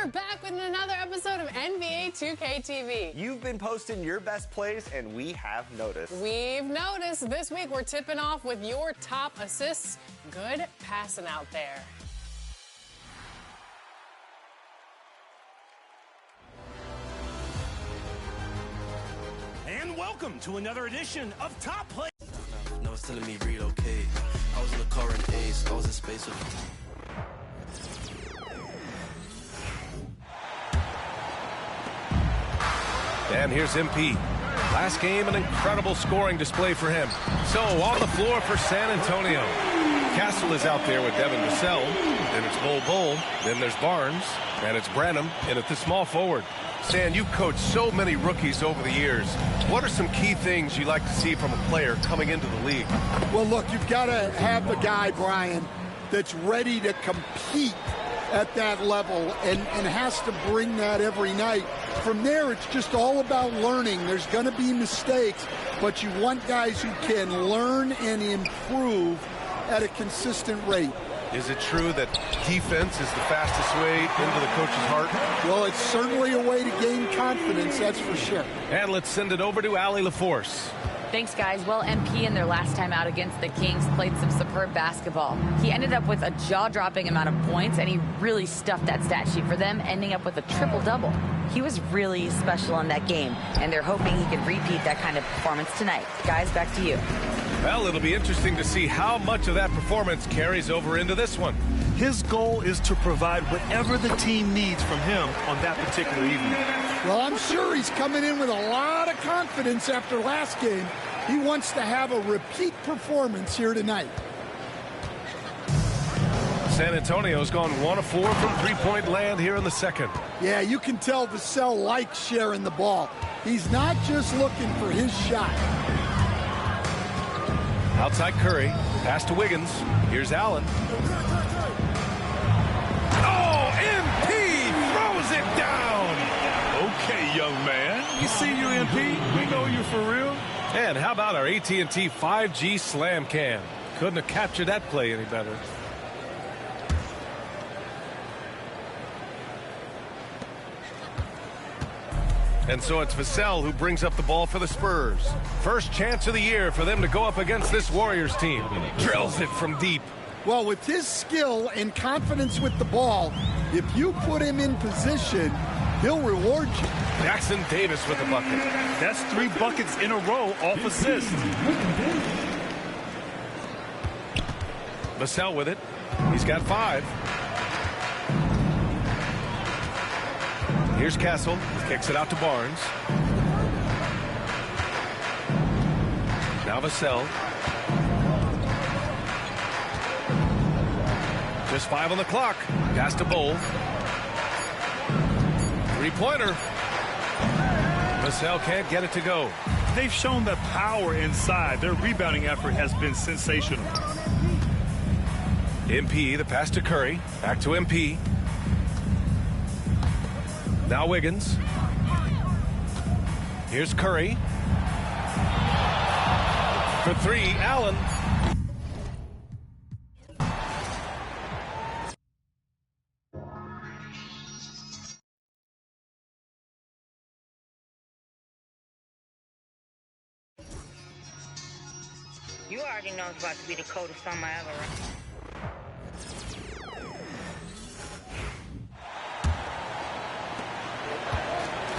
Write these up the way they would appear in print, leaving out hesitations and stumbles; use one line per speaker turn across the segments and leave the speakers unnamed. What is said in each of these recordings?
we're back with another episode of NBA 2K TV.
You've been posting your best plays, and we have noticed.
We've noticed. This week we're tipping off with your top assists. Good passing out there.
And welcome to another edition of Top Play.
No, it's telling me relocate. I was in the car in Ace. I was in space with...
And here's MP. Last game, an incredible scoring display for him. So, on the floor for San Antonio. Castle is out there with Devin Vassell. Then it's Bol. Then there's Barnes. And it's Branham in at the small forward. Stan, you've coached so many rookies over the years. What are some key things you like to see from a player coming into the league?
Well, look, you've got to have a guy, Brian, that's ready to compete at that level and has to bring that every night. From there, it's just all about learning. There's going to be mistakes, but you want guys who can learn and improve at a consistent rate.
Is it true that defense is the fastest way into the coach's heart?
Well, it's certainly a way to gain confidence, that's for sure.
And let's send it over to Allie LaForce.
Thanks, guys. Well, MP in their last time out against the Kings played some superb basketball. He ended up with a jaw-dropping amount of points, and he really stuffed that stat sheet for them, ending up with a triple-double. He was really special in that game, and they're hoping he can repeat that kind of performance tonight. Guys, back to you.
Well, it'll be interesting to see how much of that performance carries over into this one.
His goal is to provide whatever the team needs from him on that particular evening.
Well, I'm sure he's coming in with a lot of confidence after last game. He wants to have a repeat performance here tonight.
San Antonio's gone 1 of 4 from three-point land here in the second.
Yeah, you can tell Vassell likes sharing the ball. He's not just looking for his shot.
Outside Curry, pass to Wiggins. Here's Allen. Oh, MP throws it down.
Okay, young man. We see you, MP. We know you for real.
And how about our AT&T 5G slam cam? Couldn't have captured that play any better. And so it's Vassell who brings up the ball for the Spurs. First chance of the year for them to go up against this Warriors team. Drills it from deep.
Well, with his skill and confidence with the ball, if you put him in position, he'll reward you.
Jackson Davis with the bucket.
That's 3 buckets in a row off assist.
Vassell with it. He's got 5. Here's Castle. Kicks it out to Barnes. Now Vassell. Just 5 on the clock. Pass to Bol. Three-pointer. Vassell can't get it to go.
They've shown the power inside. Their rebounding effort has been sensational.
MP, the pass to Curry. Back to MP. Now Wiggins. Here's Curry. For 3, Allen.
You already know it's about to be the coldest summer ever, right?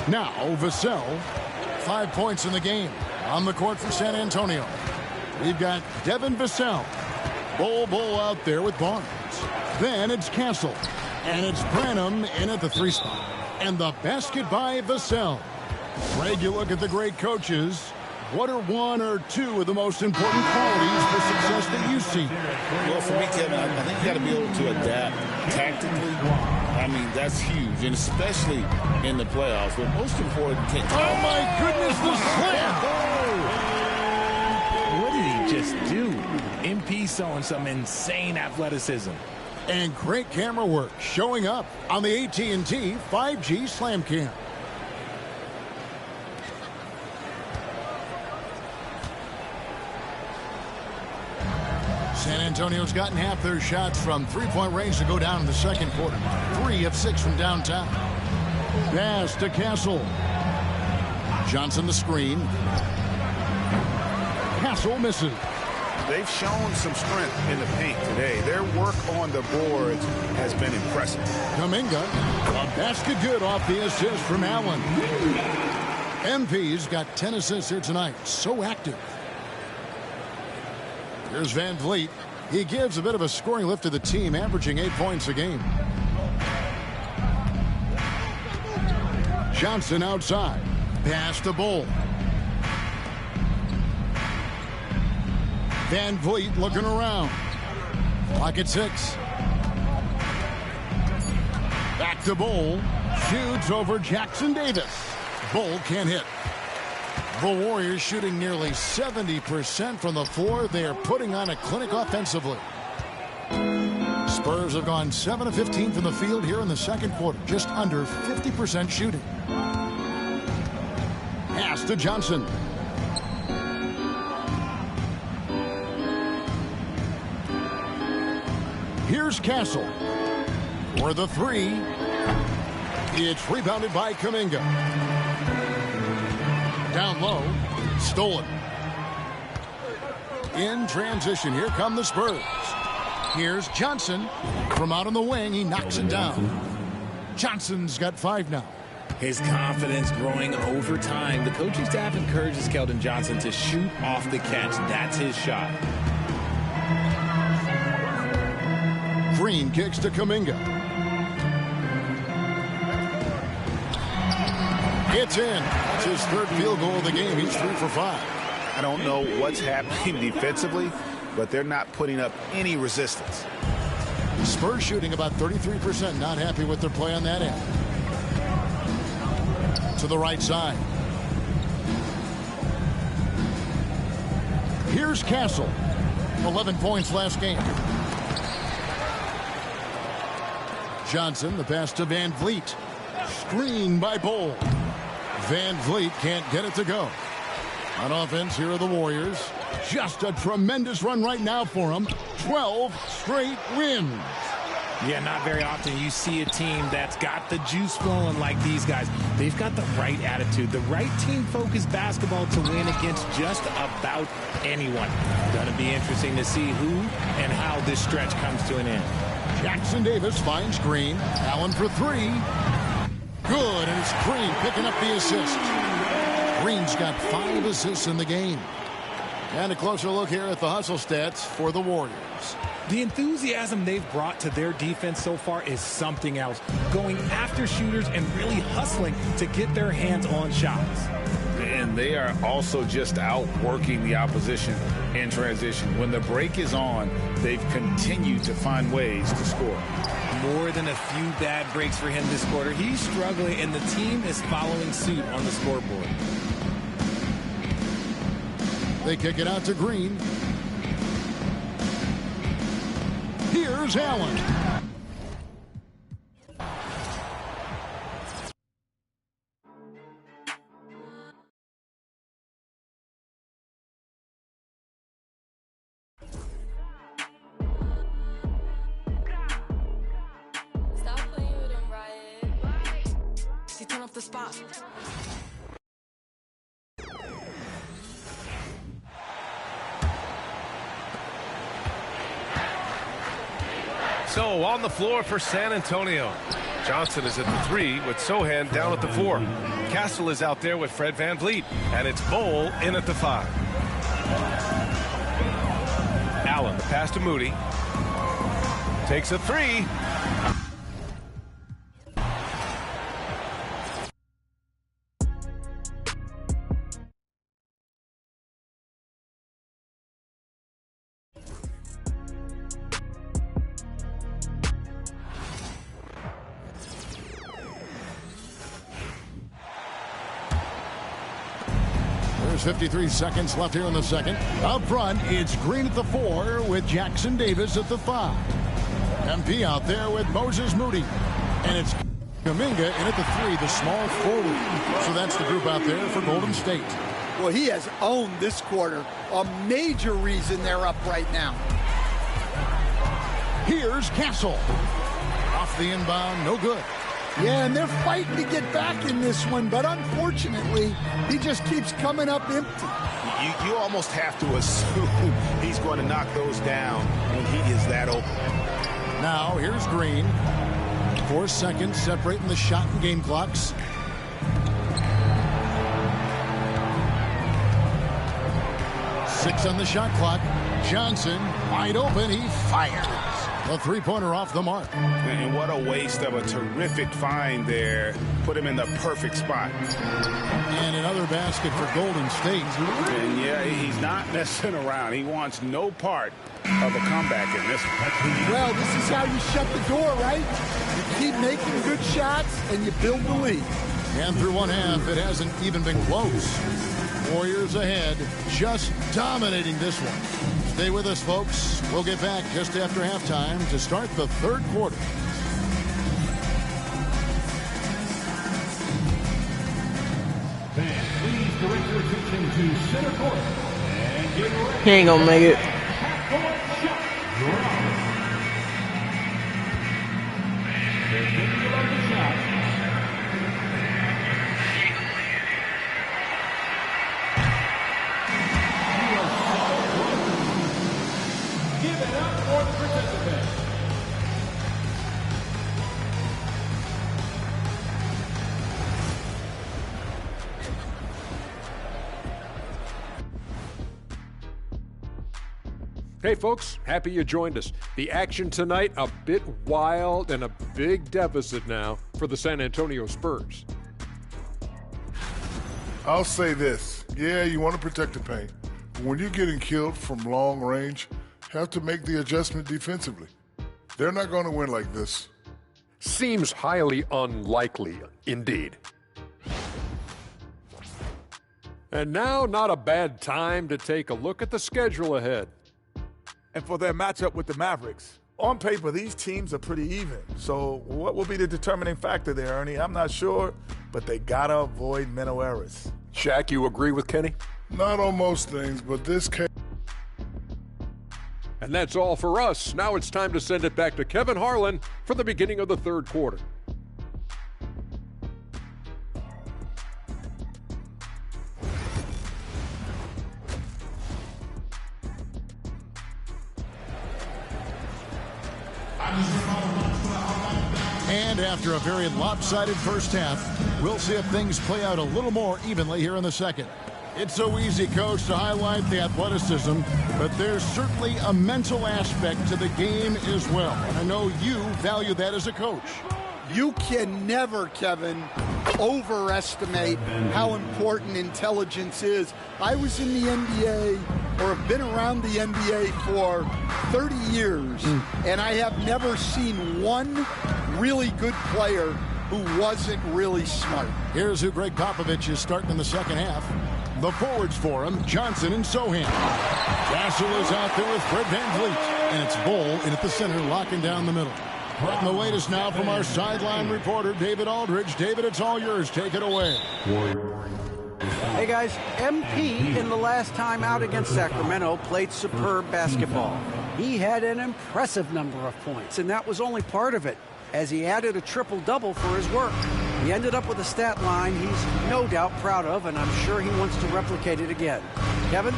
Now, Vassell, 5 points in the game. On the court for San Antonio. We've got Devin Vassell. Bol out there with Barnes. Then it's Castle. And it's Branham in at the 3 spot. And the basket by Vassell. Greg, you look at the great coaches. What are 1 or 2 of the most important qualities for success that you see?
Well, for me, Kevin, I think you got to be able to adapt tactically. I mean, that's huge, and especially in the playoffs. But most important,
oh my goodness, the slam!
What did he just do? MP showing some insane athleticism.
And great camera work showing up on the AT&T 5G Slam Cam. San Antonio's gotten half their shots from three-point range to go down in the second quarter. 3 of 6 from downtown. Pass to Castle. Johnson the screen. Castle misses.
They've shown some strength in the paint today. Their work on the boards has been impressive.
Kuminga, a basket good off the assist from Allen. MP's got 10 assists here tonight. So active. Here's Van Vliet. He gives a bit of a scoring lift to the team, averaging 8 points a game. Johnson outside. Pass to Bull. Van Vliet looking around. Clock at 6. Back to Bull. Shoots over Jackson Davis. Bull can't hit. The Warriors shooting nearly 70% from the floor. They are putting on a clinic offensively. Spurs have gone 7 of 15 from the field here in the second quarter. Just under 50% shooting. Pass to Johnson. Here's Castle for the 3. It's rebounded by Kuminga. Down low. Stolen. In transition. Here come the Spurs. Here's Johnson. From out on the wing, he knocks it down. Johnson's got 5 now.
His confidence growing over time. The coaching staff encourages Keldon Johnson to shoot off the catch. That's his shot.
Green kicks to Kuminga. It's in. That's his 3rd field goal of the game. He's 3 for 5.
I don't know what's happening defensively, but they're not putting up any resistance.
Spurs shooting about 33%. Not happy with their play on that end. To the right side. Here's Castle. 11 points last game. Johnson, the pass to Van Vliet. Screen by Bull. Van Vliet can't get it to go. On offense, here are the Warriors. Just a tremendous run right now for them. 12 straight wins.
Yeah, not very often you see a team that's got the juice flowing like these guys. They've got the right attitude, the right team-focused basketball to win against just about anyone. Going to be interesting to see who and how this stretch comes to an end.
Jackson Davis finds Green. Allen for 3. Good, and it's Green picking up the assist. Green's got 5 assists in the game. And a closer look here at the hustle stats for the Warriors.
The enthusiasm they've brought to their defense so far is something else. Going after shooters and really hustling to get their hands on shots.
And they are also just outworking the opposition in transition. When the break is on, they've continued to find ways to score.
More than a few bad breaks for him this quarter. He's struggling, and the team is following suit on the scoreboard.
They kick it out to Green. Here's Allen.
Stop playing with him, Riot. He turn off the spot.
So on the floor for San Antonio. Johnson is at the 3 with Sohan down at the 4. Castle is out there with Fred Van Vliet. And it's Bull in at the 5. Allen, the pass to Moody. Takes a 3.
There's 53 seconds left here in the second. Up front, it's Green at the 4 with Jackson Davis at the 5. MP out there with Moses Moody. And it's Kuminga in at the 3, the small forward. So that's the group out there for Golden State.
Well, he has owned this quarter. A major reason they're up right now.
Here's Castle. Off the inbound, no good.
Yeah, and they're fighting to get back in this one, but unfortunately, he just keeps coming up empty.
You almost have to assume he's going to knock those down when he is that open.
Now, here's Green. 4 seconds separating the shot and game clocks. Six on the shot clock. Johnson, wide open, he fires. A three-pointer off the mark.
And what a waste of a terrific find there. Put him in the perfect spot.
And another basket for Golden State.
And yeah, he's not messing around. He wants no part of a comeback in this one.
Well, this is how you shut the door, right? You keep making good shots and you build the lead.
And through one half, it hasn't even been close. Warriors ahead, just dominating this one. Stay with us, folks. We'll get back just after halftime to start the third quarter.
Fans, please direct your attention to center court. And get ready.
He ain't gonna make it.
Half-court shot. You're on. They're thinking about the shot. Give it up for the participants.
Hey folks, happy you joined us. The action tonight, a bit wild and a big deficit now for the San Antonio Spurs.
I'll say this. Yeah, you want to protect the paint. But when you're getting killed from long range, you have to make the adjustment defensively. They're not going to win like this.
Seems highly unlikely indeed. And now, not a bad time to take a look at the schedule ahead.
And for their matchup with the Mavericks, on paper, these teams are pretty even. So what will be the determining factor there, Ernie? I'm not sure, but they got to avoid mental errors.
Shaq, you agree with Kenny?
Not on most things, but this case.
And that's all for us. Now it's time to send it back to Kevin Harlan for the beginning of the third quarter.
And after a very lopsided first half, we'll see if things play out a little more evenly here in the second. It's so easy, Coach, to highlight the athleticism, but there's certainly a mental aspect to the game as well. And I know you value that as a coach.
You can never, Kevin, overestimate how important intelligence is. I was in the NBA, or have been around the NBA for 30 years, and I have never seen one really good player who wasn't really smart.
Here's who Greg Popovich is starting in the second half. The forwards for him, Johnson and Sohan. Castle is out there with Fred VanVleet, and it's Bull in at the center, locking down the middle. And the latest now from our sideline reporter, David Aldridge. David, it's all yours. Take it away.
Hey, guys. MP, in the last time out against Sacramento, played superb basketball. He had an impressive number of points, and that was only part of it, as he added a triple-double for his work. He ended up with a stat line he's no doubt proud of, and I'm sure he wants to replicate it again. Kevin?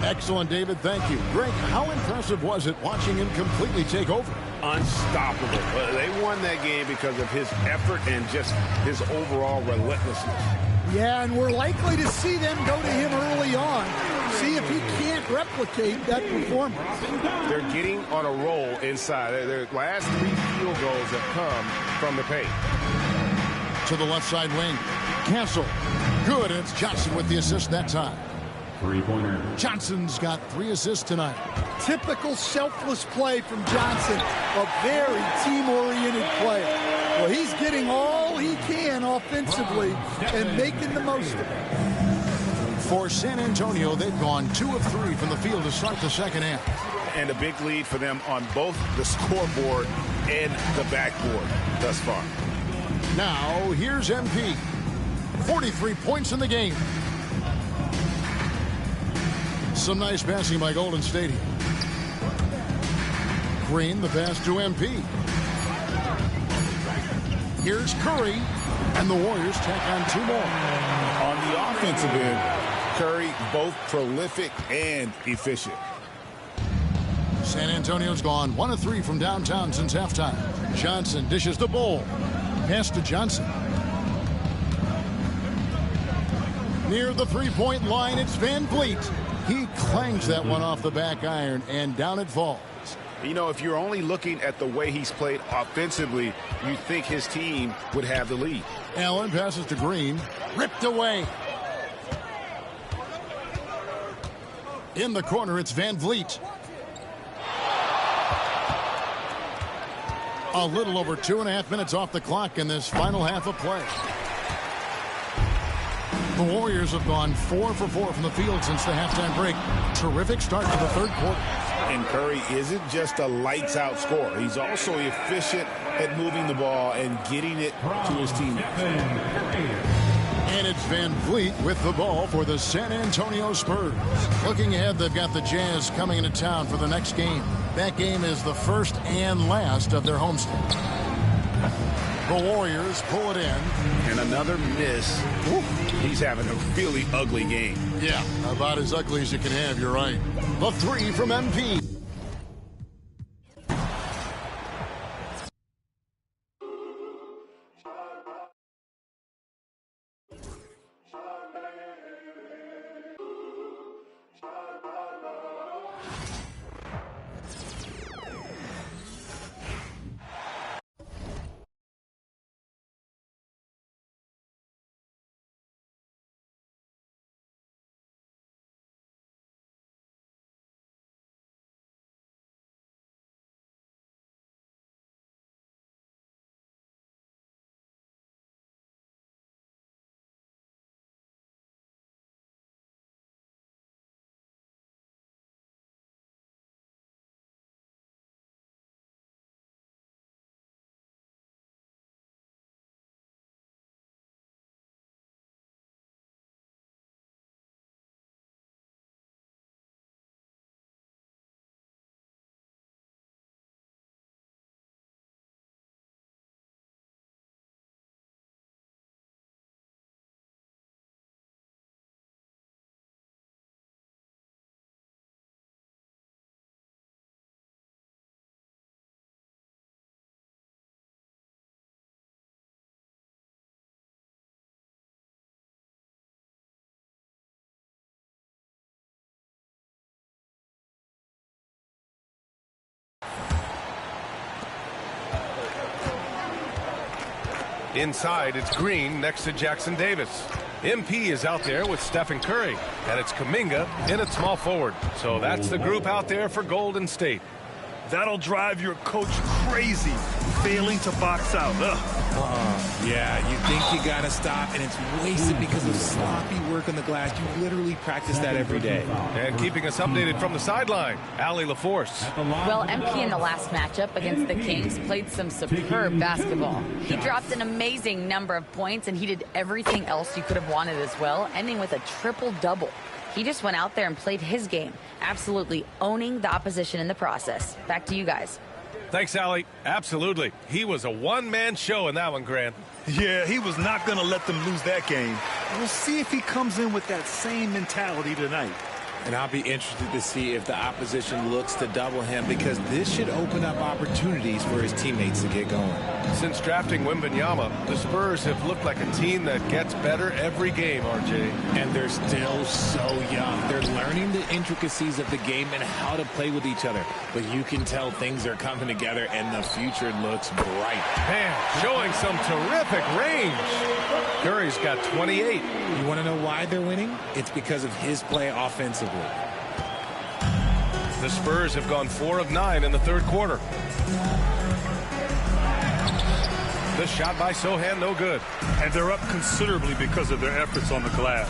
Excellent, David. Thank you. Greg, how impressive was it watching him completely take over?
Unstoppable. They won that game because of his effort and just his overall relentlessness.
Yeah, and we're likely to see them go to him early on. See if he can't replicate that performance.
They're getting on a roll inside. Their last 3 field goals have come from the paint.
To the left side wing. Castle. Good, and it's Johnson with the assist that time.
Three-pointer.
Johnson's got 3 assists tonight.
Typical selfless play from Johnson. A very team-oriented player. Well, he's getting all he can offensively and making the most of it.
For San Antonio, they've gone 2 of 3 from the field to start the second half.
And a big lead for them on both the scoreboard and the backboard thus far.
Now, here's MP. 43 points in the game. Some nice passing by Golden State here. Green, the pass to MP. Here's Curry, and the Warriors tack on 2 more.
On the offensive end, Curry both prolific and efficient.
San Antonio's gone 1 of 3 from downtown since halftime. Johnson dishes the ball. Pass to Johnson. Near the three-point line, it's Van Vliet. He clangs that one off the back iron, and down it falls.
You know, if you're only looking at the way he's played offensively, you think his team would have the lead.
Allen passes to Green. Ripped away. In the corner, it's Van Vliet. A little over 2.5 minutes off the clock in this final half of play. The Warriors have gone 4 for 4 from the field since the halftime break. Terrific start to the third quarter.
And Curry isn't just a lights-out scorer. He's also efficient at moving the ball and getting it to his teammates.
And it's Van Vliet with the ball for the San Antonio Spurs. Looking ahead, they've got the Jazz coming into town for the next game. That game is the first and last of their homestand. The Warriors pull it in.
And another miss. Ooh, he's having a really ugly game.
Yeah, about as ugly as you can have, you're right. The 3 from MP.
Inside, it's Green next to Jackson Davis. MP is out there with Stephen Curry, and it's Kuminga in at small forward. So that's the group out there for Golden State.
That'll drive your coach crazy, failing to box out.
Yeah, you think you got to stop, and it's wasted because of sloppy work on the glass. You literally practice that every day.
And keeping us updated from the sideline, Allie LaForce.
Well, MP in the last matchup against the Kings played some superb basketball. He dropped an amazing number of points, and he did everything else you could have wanted as well, ending with a triple-double. He just went out there and played his game, absolutely owning the opposition in the process. Back to you guys.
Thanks, Allie. Absolutely. He was a one-man show in that one, Grant.
Yeah, he was not going to let them lose that game. We'll see if he comes in with that same mentality tonight.
And I'll be interested to see if the opposition looks to double him, because this should open up opportunities for his teammates to get going.
Since drafting Wembanyama, the Spurs have looked like a team that gets better every game, RJ.
And they're still so young. They're learning the intricacies of the game and how to play with each other. But you can tell things are coming together, and the future looks bright.
Man, showing some terrific range. Curry's got 28.
You want to know why they're winning? It's because of his play offensively.
The Spurs have gone 4 of 9 in the third quarter. The shot by Sohan, no good.
And they're up considerably because of their efforts on the glass.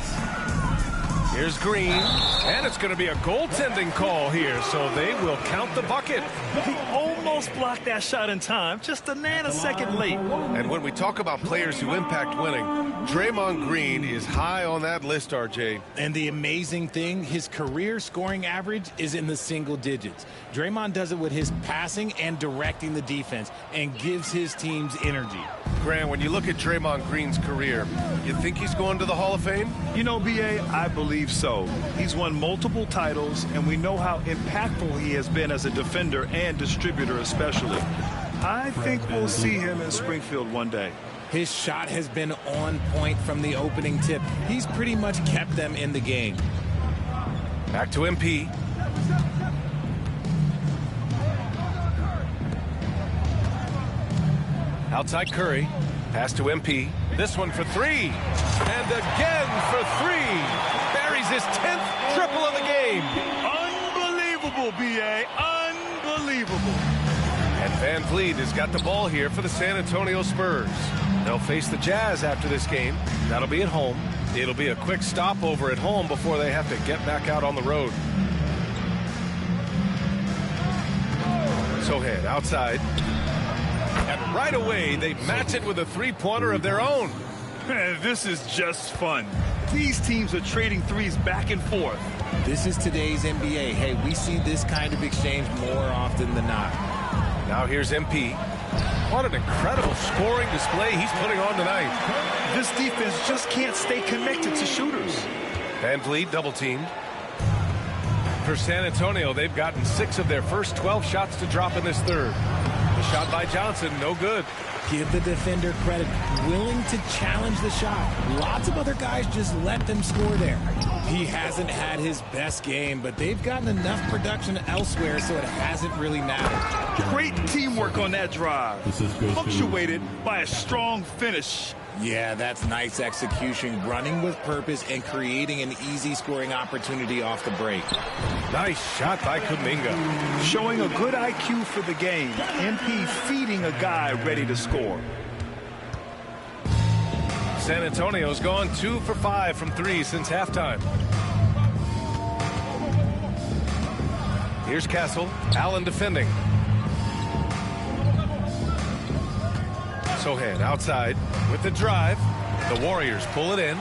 Here's Green, and it's going to be a goaltending call here, so they will count the bucket.
He almost blocked that shot in time, just a nanosecond late.
And when we talk about players who impact winning, Draymond Green is high on that list, RJ.
And the amazing thing, his career scoring average is in the single digits. Draymond does it with his passing and directing the defense and gives his teams energy.
Grant, when you look at Draymond Green's career, you think he's going to the Hall of Fame?
You know, B.A., I believe so. He's won multiple titles, and we know how impactful he has been as a defender and distributor especially. I think we'll see him in Springfield one day.
His shot has been on point from the opening tip. He's pretty much kept them in the game.
Back to MP. Outside Curry. Pass to MP. This one for three. And again for three. Buries his 10th triple of the game.
Unbelievable, B.A. Unbelievable.
And Van Vliet has got the ball here for the San Antonio Spurs. They'll face the Jazz after this game. That'll be at home. It'll be a quick stopover at home before they have to get back out on the road. Sohan outside. And right away, they match it with a three-pointer of their own.
This is just fun. These teams are trading threes back and forth.
This is today's NBA. Hey, we see this kind of exchange more often than not.
Now here's MP. What an incredible scoring display he's putting on tonight.
This defense just can't stay connected to shooters.
Van Vliet double-teamed. For San Antonio, they've gotten 6 of their first 12 shots to drop in this third. The shot by Johnson, no good.
Give the defender credit. Willing to challenge the shot. Lots of other guys just let them score there. He hasn't had his best game, but they've gotten enough production elsewhere, so it hasn't really mattered.
Great teamwork on that drive. Punctuated by a strong finish.
Yeah, that's nice execution, running with purpose and creating an easy scoring opportunity off the break.
Nice shot by Kuminga.
Showing a good IQ for the game. MP feeding a guy ready to score.
San Antonio's gone 2 for 5 from 3 since halftime. Here's Castle. Allen defending. Sohan outside with the drive. The Warriors pull it in.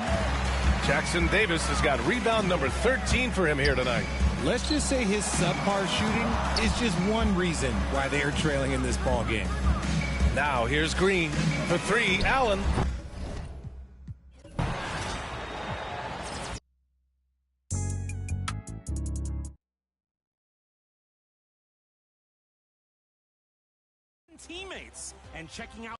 Jackson Davis has got rebound number 13 for him here tonight.
Let's just say his subpar shooting is just one reason why they are trailing in this ball game.
Now here's Green for 3. Allen.
Teammates and checking out.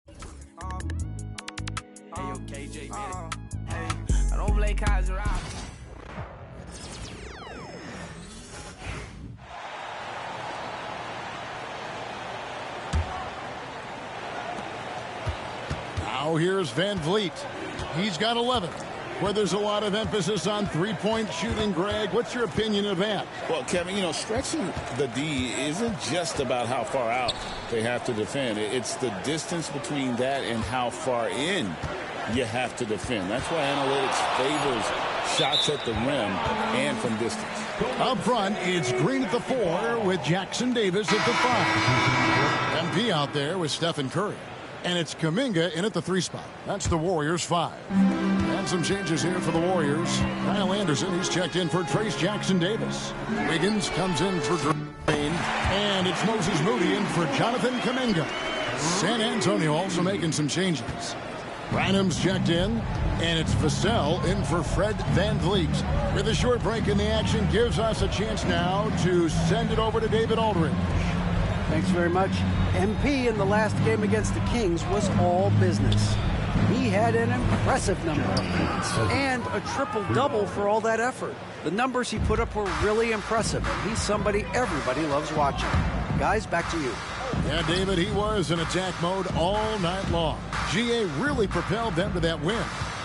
Hey, yo, KJ, man. Hey, I don't blame Kaiser out.
Now here's Van Vliet. He's got 11. Where there's a lot of emphasis on three-point shooting, Greg. What's your opinion of that?
Well, Kevin, you know, stretching the D isn't just about how far out they have to defend. It's the distance between that and how far in you have to defend. That's why analytics favors shots at the rim and from distance.
Up front, it's Green at the 4 with Jackson Davis at the 5. MP out there with Stephen Curry. And it's Kuminga in at the 3 spot. That's the Warriors 5. And some changes here for the Warriors. Kyle Anderson, he's checked in for Trace Jackson Davis. Wiggins comes in for Drain. And it's Moses Moody in for Jonathan Kuminga. San Antonio also making some changes. Branham's checked in. And it's Vassell in for Fred Van Vliet. With a short break in the action, gives us a chance now to send it over to David Aldridge.
Thanks very much. MP in the last game against the Kings was all business. He had an impressive number of points and a triple-double for all that effort. The numbers he put up were really impressive, and he's somebody everybody loves watching. Guys, back to you.
Yeah, David, he was in attack mode all night long. GA really propelled them to that win.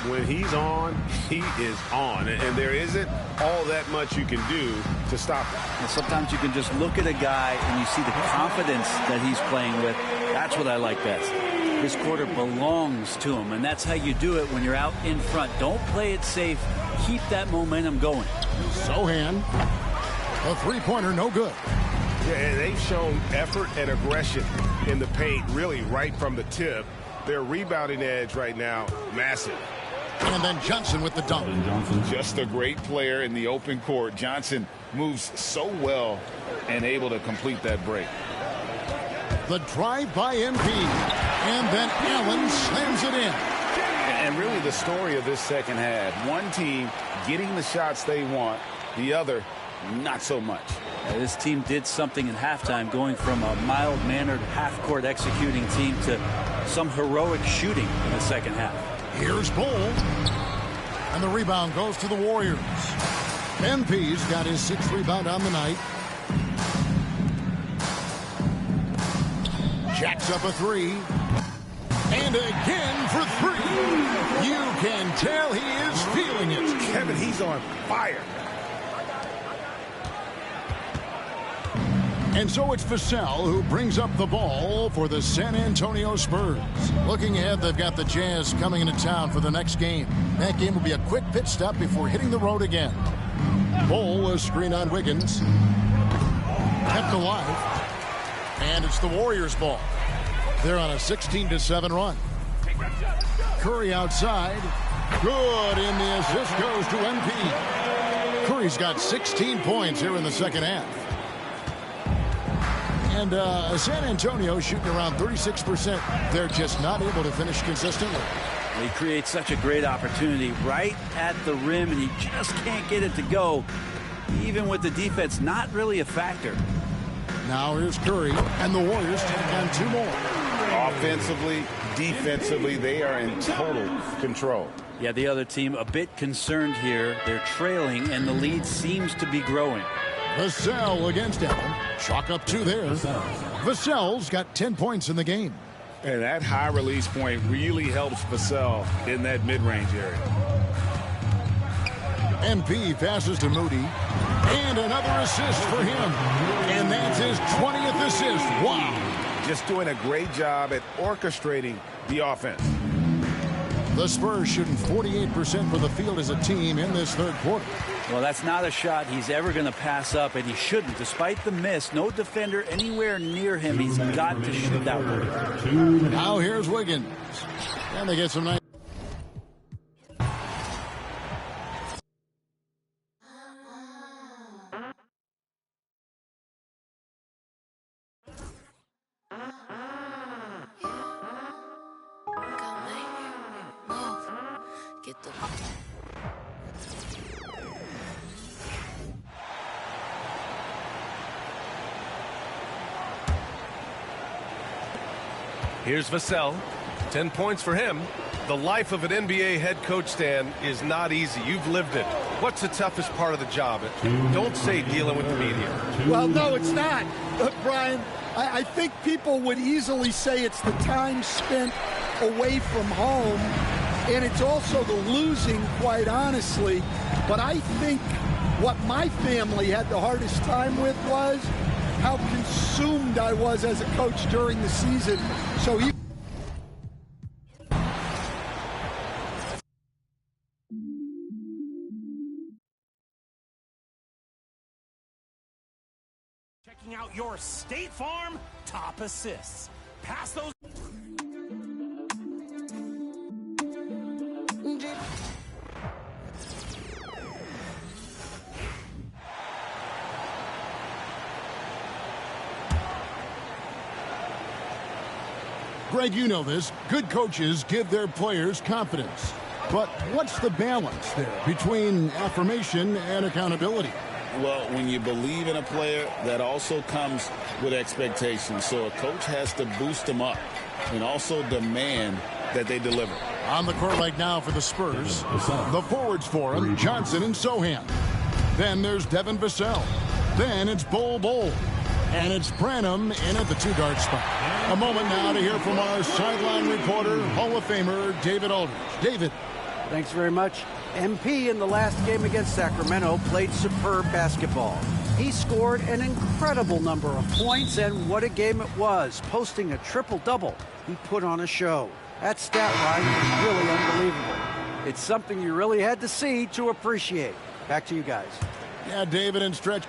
When he's on, he is on. And there isn't all that much you can do to stop him.
And sometimes you can just look at a guy and you see the confidence that he's playing with. That's what I like best. This quarter belongs to him, and that's how you do it when you're out in front. Don't play it safe. Keep that momentum going.
Sohan, a three-pointer, no good.
Yeah, and they've shown effort and aggression in the paint, really right from the tip. Their rebounding edge right now, massive.
And then Johnson with the dunk.
Just a great player in the open court. Johnson moves so well and able to complete that break.
The drive by MP. And then Allen slams it in.
And really the story of this second half. One team getting the shots they want, the other not so much.
This team did something in halftime, going from a mild-mannered half-court executing team to some heroic shooting in the second half.
Here's Bull. And the rebound goes to the Warriors. MP's got his 6th rebound on the night. Jacks up a 3. And again for 3. You can tell he is feeling it.
Kevin, he's on fire.
And so it's Vassell who brings up the ball for the San Antonio Spurs. Looking ahead, they've got the Jazz coming into town for the next game. That game will be a quick pit stop before hitting the road again. Bull was screen on Wiggins. Kept alive. And it's the Warriors' ball. They're on a 16-7 run. Curry outside. Good, and the assist goes to MP. Curry's got 16 points here in the second half. And San Antonio shooting around 36%. They're just not able to finish consistently.
He creates such a great opportunity right at the rim, and he just can't get it to go. Even with the defense not really a factor.
Now here's Curry, and the Warriors take on 2 more.
Offensively, defensively, they are in total control.
Yeah, the other team a bit concerned here. They're trailing, and the lead seems to be growing.
Vassell against Allen. Chalk up 2 there. Vassell's got 10 points in the game.
And that high release point really helps Vassell in that mid-range area.
MP passes to Moody. And another assist for him. And that's his 20th assist. Wow.
Just doing a great job at orchestrating the offense.
The Spurs shooting 48% for the field as a team in this third quarter.
Well, that's not a shot he's ever going to pass up, and he shouldn't. Despite the miss, no defender anywhere near him. He's got to shoot that one.
Now here's Wiggins. And they get some nice.
Here's Vassell. 10 points for him. The life of an NBA head coach, Stan, is not easy. You've lived it. What's the toughest part of the job? Don't say dealing with the media.
Well, no, it's not, Brian. I think people would easily say it's the time spent away from home, and it's also the losing, quite honestly. But I think what my family had the hardest time with was how consumed I was as a coach during the season. So he
checking out your State Farm top assists. Pass those.
Greg, you know this. Good coaches give their players confidence. But what's the balance there between affirmation and accountability?
Well, when you believe in a player, that also comes with expectations. So a coach has to boost them up and also demand that they deliver.
On the court right now for the Spurs, the forwards for him, Johnson and Sohan. Then there's Devin Vassell. Then it's Bull. And it's Branham in at the 2-guard spot. A moment now to hear from our sideline reporter, Hall of Famer David Aldridge. David.
Thanks very much. MP in the last game against Sacramento played superb basketball. He scored an incredible number of points, and what a game it was. Posting a triple-double, he put on a show. That stat line is really unbelievable. It's something you really had to see to appreciate. Back to you guys.
Yeah, David and Stretch.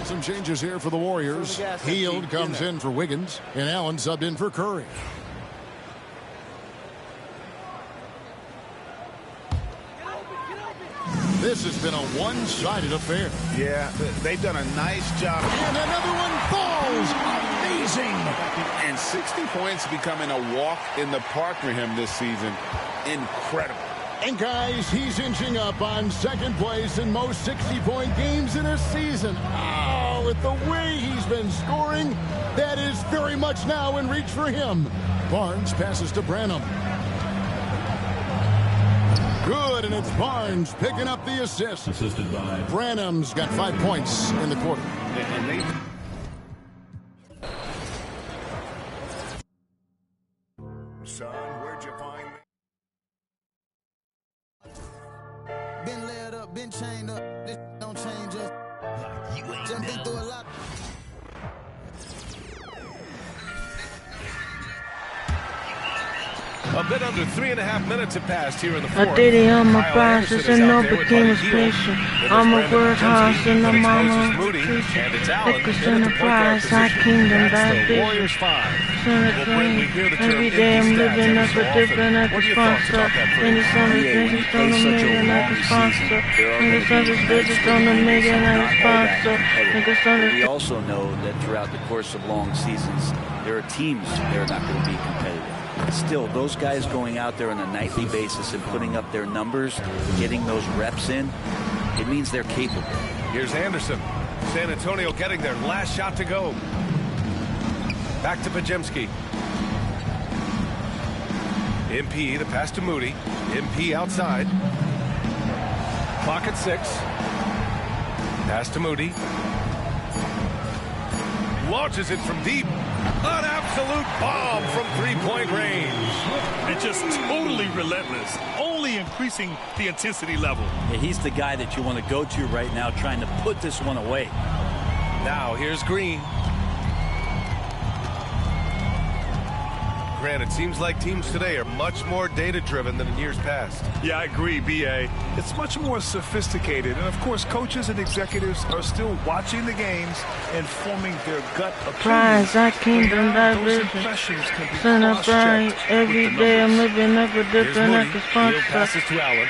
Some changes here for the Warriors. Hield comes in for Wiggins, and Allen subbed in for Curry. This has been a one-sided affair.
Yeah, they've done a nice job.
And another one falls. Amazing.
And 60 points becoming a walk in the park for him this season. Incredible.
And guys, he's inching up on second place in most 60-point games in a season. Oh, with the way he's been scoring, that is very much now in reach for him. Barnes passes to Branham. Good, and it's Barnes picking up the assist.
Assisted by
Branham's got 5 points in the quarter.
Son, where'd you find me?
Been laid up, been chained up. This don't change us. You ain't just been through a lot.
A bit under 3.5 minutes have passed here in the fourth.
I did it on my process and no became a patient. I'm a word horse and a mama of teacher. Thickest in the prize, I kingdom, that
Warriors 5.
Every day I'm living up a different at the sponsor. And the sun is business on the million at the sponsor. And the sun is business on the million at the sponsor. And the sun is.
We also know that throughout the course of long seasons, there are teams that are not going to be competitive. Still, those guys going out there on a nightly basis and putting up their numbers, getting those reps in, it means they're capable.
Here's Anderson. San Antonio getting their last shot to go. Back to Pajemski. MP, the pass to Moody. MP outside. Clock at 6. Pass to Moody. Launches it from deep. An absolute bomb from three-point range.
And just totally relentless, only increasing the intensity level.
Yeah, he's the guy that you want to go to right now, trying to put this one away.
Now here's Green. Grant, it seems like teams today are much more data-driven than in years past.
Yeah, I agree, B.A. It's much more sophisticated. And, of course, coaches and executives are still watching the games and forming their gut opinions.
Prize, I kingdom, that vision. Son of bright, every day I'm living up a different at the sponsor.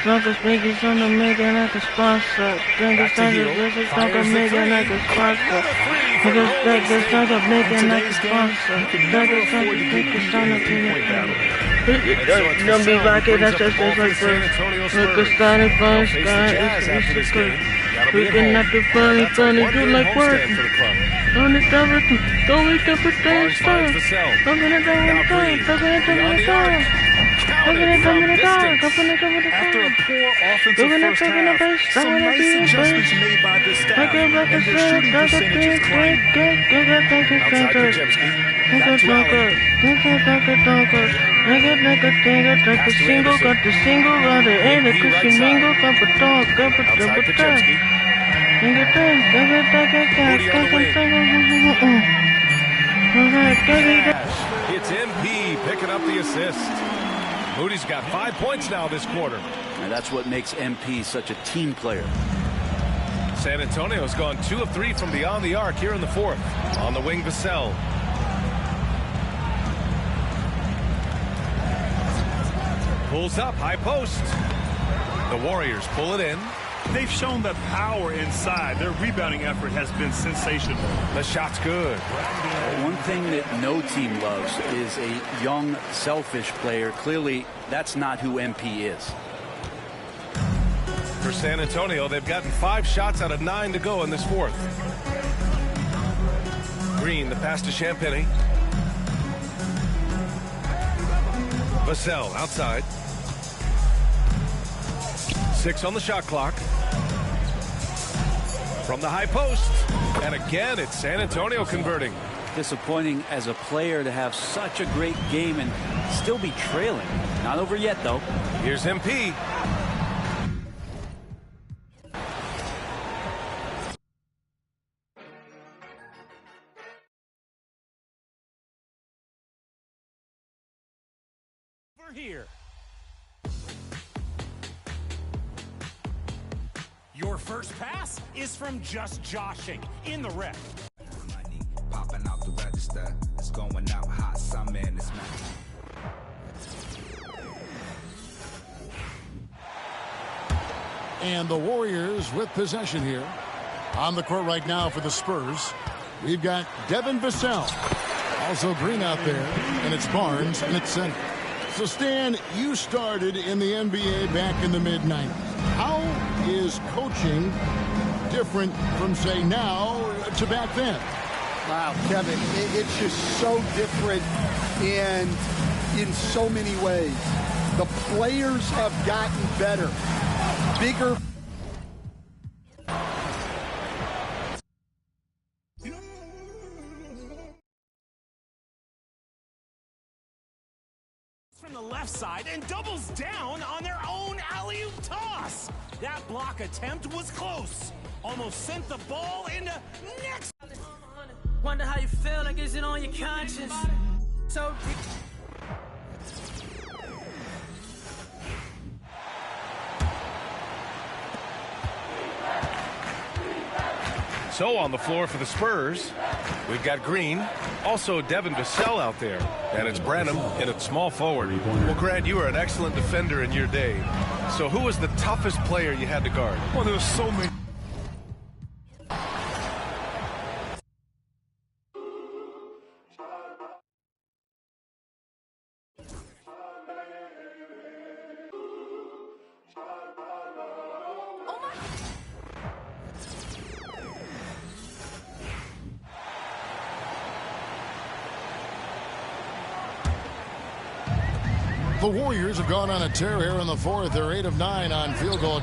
Son of speakers on the million at the sponsor. Then the son of business on the million at the sponsor. And the son of million at the sponsor. Then the son of speakers on the don't be rocking, that's just like this. Look a starting first, it's good. We can not be funny, do like work. Don't it ever, don't we ever stay stuck? Don't get it done with the time, don't get it done with the time. Don't get it done with the time, don't get it done with the time.
After a poor offensive first half, some nice adjustments made by the staff, and their shooting percentages climbed.
Outside Pajemski.
Got the single, got the single, got the end, the Kusimingo, got the dog, got the dog.
It's MP picking up the assist. Moody's got 5 points now this quarter.
And that's what makes MP such a team player.
San Antonio's gone 2 of 3 from beyond the arc here in the fourth. On the wing, Vassell. Pulls up, high post. The Warriors pull it in.
They've shown the power inside. Their rebounding effort has been sensational.
The shot's good.
One thing that no team loves is a young, selfish player. Clearly, that's not who MP is.
For San Antonio, they've gotten 5 shots out of 9 to go in this fourth. Green, the pass to Champagny. Vassell outside. 6 on the shot clock. From the high post. And again, it's San Antonio converting.
Disappointing as a player to have such a great game and still be trailing. Not over yet, though.
Here's MP.
Here. Your
Her first pass is from just joshing in the rec.
Popping out the register, it's going out hot summer and it's
And the Warriors with possession here. On the court right now for the Spurs, we've got Devin Vassell. Also Green out there, and it's Barnes, and it's center. So, Stan, you started in the NBA back in the mid-90s. How is coaching different from, say, now to back then?
Wow, Kevin, it's just so different and in so many ways. The players have gotten better, bigger.
From the left side and doubles down on their own alley-oop toss. That block attempt was close. Almost sent the ball into next.
Wonder how you feel, like is it on your conscience? So
So on the floor for the Spurs, we've got Green, also Devin Vassell out there, and it's Branham in at small forward. Well, Grant, you were an excellent defender in your day. So who was the toughest player you had to guard?
Well, there were so many.
The Warriors have gone on a tear here in the fourth. They're 8 of 9 on field goal.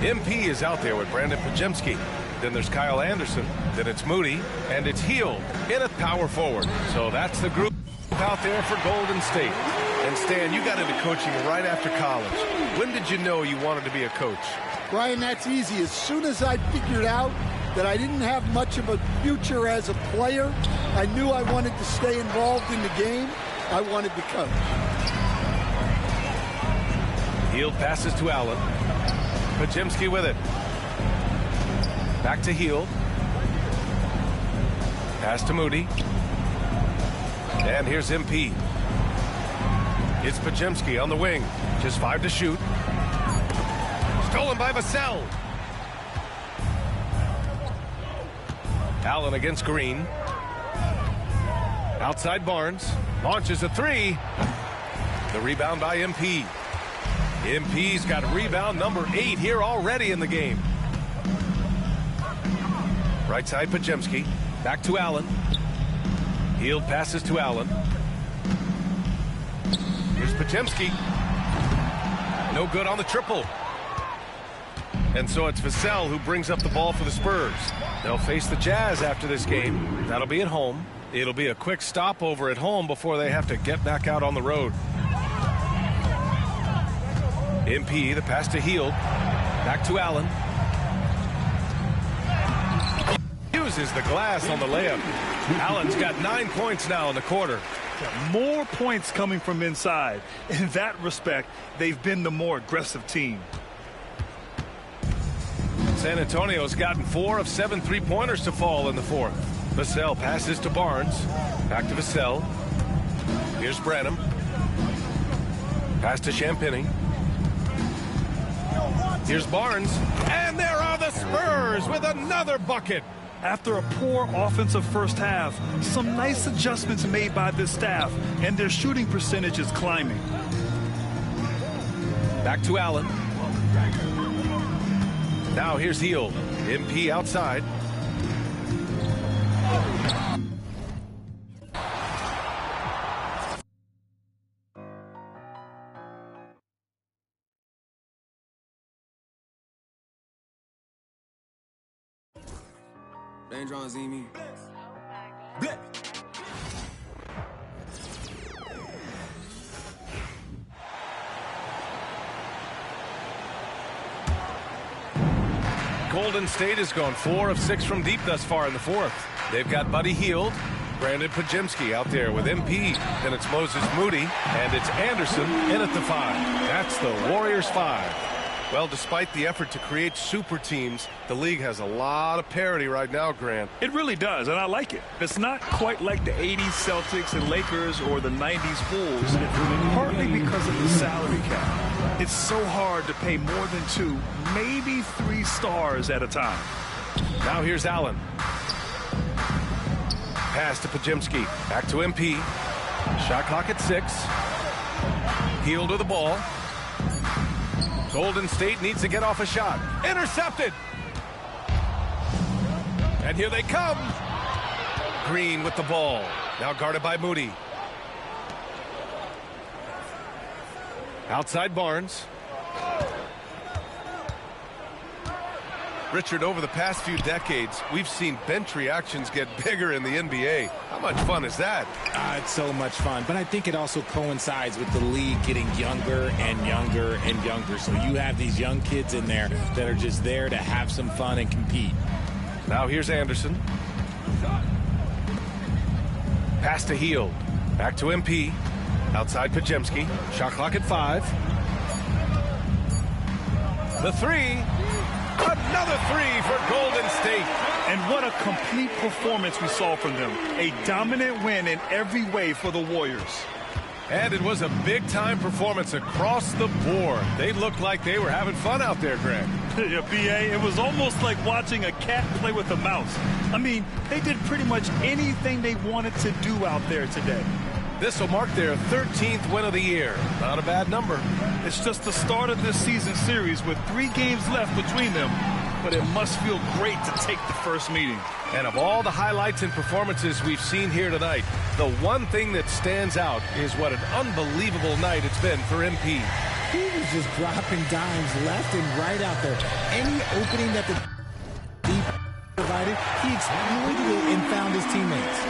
MP is out there with Brandon Pajemski. Then there's Kyle Anderson. Then it's Moody. And it's Hield in at power forward. So that's the group out there for Golden State. And Stan, you got into coaching right after college. When did you know you wanted to be a coach?
Brian, that's easy. As soon as I figured out that I didn't have much of a future as a player, I knew I wanted to stay involved in the game. I wanted to coach.
Hield passes to Allen. Pajemski with it. Back to Hield. Pass to Moody. And here's MP. It's Pajemski on the wing. Just 5 to shoot. Stolen by Vassell. Allen against Green. Outside Barnes. Launches a 3. The rebound by MP. MP's got rebound number 8 here already in the game. Right side Pajemski. Back to Allen. Hield passes to Allen. Here's Pajemski. No good on the triple. And so it's Vassell who brings up the ball for the Spurs. They'll face the Jazz after this game. That'll be at home. It'll be a quick stopover at home before they have to get back out on the road. MP, the pass to Hield. Back to Allen. Uses the glass on the layup. Allen's got 9 points now in the quarter.
More points coming from inside. In that respect, they've been the more aggressive team.
San Antonio's gotten 4 of 7 3-pointers to fall in the fourth. Vassell passes to Barnes. Back to Vassell. Here's Branham. Pass to Champagny. Here's Barnes. And there are the Spurs with another bucket.
After a poor offensive first half, some nice adjustments made by this staff, and their shooting percentage is climbing.
Back to Allen. Now here's Hield. MP outside.
Danger on Zimi.
Golden State has gone 4 of 6 from deep thus far in the fourth. They've got Buddy Hield, Brandon Pajemski out there with MP. Then it's Moses Moody, and it's Anderson in at the 5. That's the Warriors 5. Well, despite the effort to create super teams, the league has a lot of parity right now, Grant.
It really does, and I like it. It's not quite like the 80s Celtics and Lakers or the 90s Bulls, partly because of the salary cap. It's so hard to pay more than 2, maybe 3 stars at a time.
Now here's Allen. Pass to Pajemski. Back to MP. Shot clock at 6. Hield to the ball. Golden State needs to get off a shot. Intercepted. And here they come. Green with the ball. Now guarded by Moody. Outside Barnes. Richard, over the past few decades, we've seen bench reactions get bigger in the NBA. How much fun is that?
It's so much fun, but I think it also coincides with the league getting younger and younger and younger. So you have these young kids in there that are just there to have some fun and compete.
Now here's Anderson. Pass to Hield. Back to MP. Outside Pajemski. Shot clock at 5. The 3. Another 3 for Golden State.
And what a complete performance we saw from them. A dominant win in every way for the Warriors.
And it was a big-time performance across the board. They looked like they were having fun out there, Greg.
Yeah, B.A., it was almost like watching a cat play with a mouse. I mean, they did pretty much anything they wanted to do out there today.
This will mark their 13th win of the year. Not a bad number.
It's just the start of this season series with 3 games left between them, but it must feel great to take the first meeting.
And of all the highlights and performances we've seen here tonight, the one thing that stands out is what an unbelievable night it's been for MP.
He was just dropping dimes left and right out there. Any opening that the deep provided, he exploited it and found his teammates.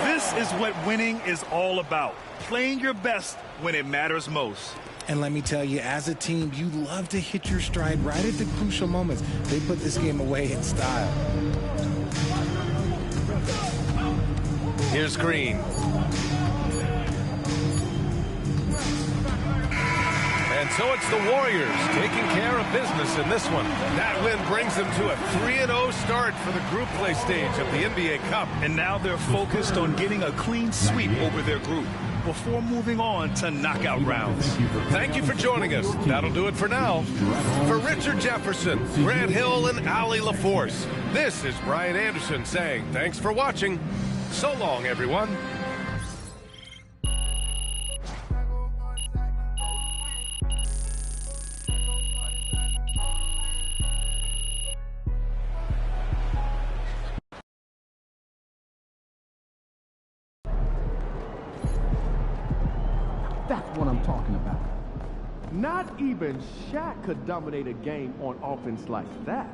This is what winning is all about. Playing your best when it matters most.
And let me tell you, as a team, you love to hit your stride right at the crucial moments. They put this game away in style.
Here's Green. And so it's the Warriors taking care of business in this one. That win brings them to a 3-0 start for the group play stage of the NBA Cup.
And now they're focused on getting a clean sweep over their group before moving on to knockout rounds.
Thank you for joining us. That'll do it for now. For Richard Jefferson, Grant Hill, and Allie LaForce, this is Brian Anderson saying thanks for watching. So long, everyone.
That's what I'm talking about. Not even Shaq could dominate a game on offense like that.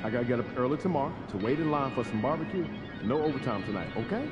I gotta get up early tomorrow to wait in line for some barbecue. No overtime tonight, okay?